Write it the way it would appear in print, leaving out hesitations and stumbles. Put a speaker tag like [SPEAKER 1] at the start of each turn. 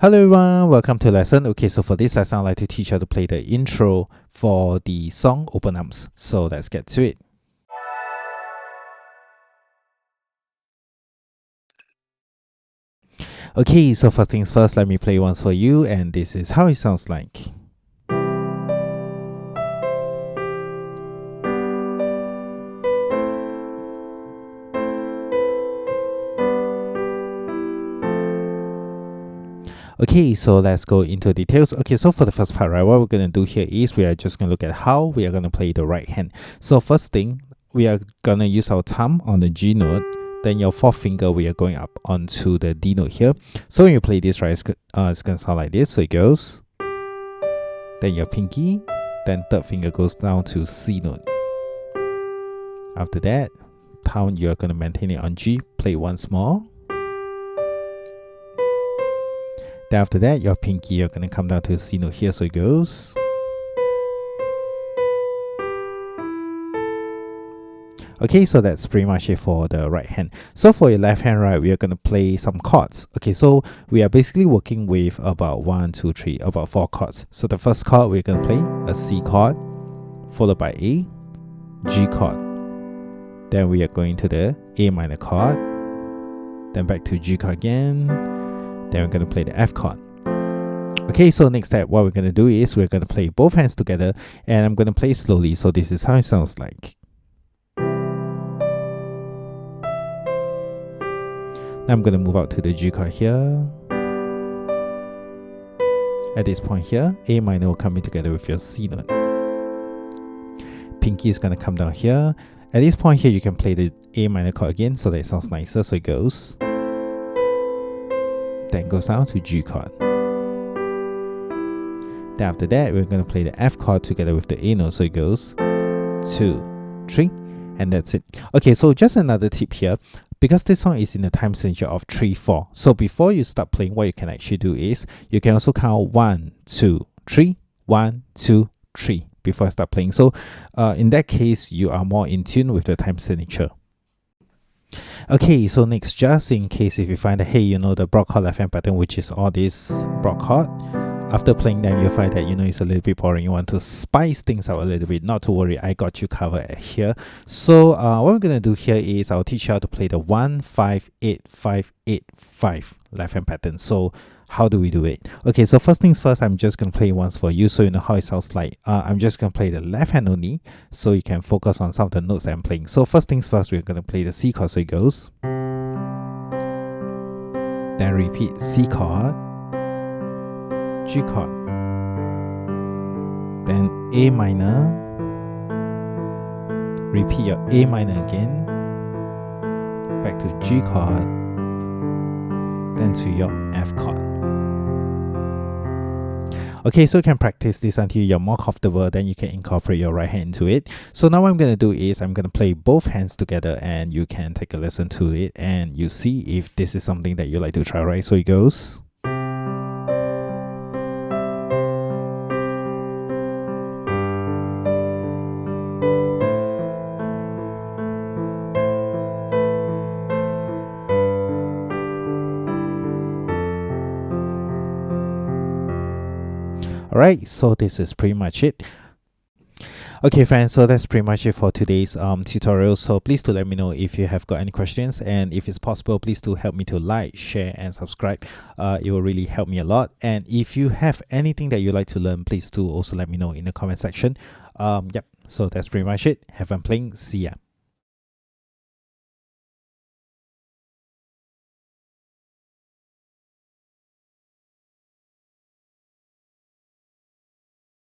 [SPEAKER 1] Hello everyone, welcome to lesson. Okay, so for this lesson, I'd like to teach you how to play the intro for the song Open Arms. So let's get to it. Okay, so first things first, let me play once for you, and this is how it sounds like. Okay, so let's go into details. Okay, so for the first part, right, what we're going to do here is we are just going to look at how we are going to play the right hand. So first thing, we are going to use our thumb on the G note. Then your fourth finger, we are going up onto the D note here. So when you play this, right, it's going to sound like this. So it goes. Then your pinky. Then third finger goes down to C note. After that, thumb, you're going to maintain it on G. Play once more. Then after that, your pinky, you're going to come down to a C note here, so it goes. Okay, so that's pretty much it for the right hand. So for your left hand, right, we are going to play some chords. Okay, so we are basically working with about 4 chords. So the first chord, we're going to play a C chord, followed by a G chord. Then we are going to the A minor chord, then back to G chord again. Then we're going to play the F chord. Okay, so next step, what we're going to do is we're going to play both hands together, and I'm going to play slowly. So this is how it sounds like. Now I'm going to move out to the G chord here. At this point here, A minor will come in together with your C note. Pinky is going to come down here. At this point here, you can play the A minor chord again, so that it sounds nicer. So it goes. Then goes down to G chord. Then after that, we're going to play the F chord together with the A note. So it goes 2, 3, and that's it. Okay, so just another tip here. Because this song is in the time signature of 3/4, so before you start playing, what you can actually do is you can also count 1, 2, 3, 1, 2, 3 before I start playing. So in that case, you are more in tune with the time signature. Okay, so next, just in case if you find that, hey, you know, the broad chord left hand pattern, which is all this broad chord, after playing them, you'll find that, you know, it's a little bit boring. You want to spice things out a little bit. Not to worry, I got you covered here. So what we're going to do here is I'll teach you how to play the 1, 5, 8, 5, 8, 5 left hand pattern. So how do we do it? Okay, so first things first, I'm just going to play once for you so you know how it sounds like. I'm just going to play the left hand only so you can focus on some of the notes that I'm playing. So first things first, we're going to play the C chord, so it goes. Then repeat C chord, G chord, then A minor, repeat your A minor again, back to G chord, then to your F chord. Okay, so you can practice this until you're more comfortable, then you can incorporate your right hand into it. So now what I'm going to do is I'm going to play both hands together, and you can take a listen to it and you see if this is something that you like to try, right? So it goes. Alright, so this is pretty much it. Okay friends, so that's pretty much it for today's tutorial. So please do let me know if you have got any questions, and if it's possible, please do help me to like, share and subscribe. It will really help me a lot. And if you have anything that you'd like to learn, please do also let me know in the comment section. Yep, so that's pretty much it. Have fun playing. See ya.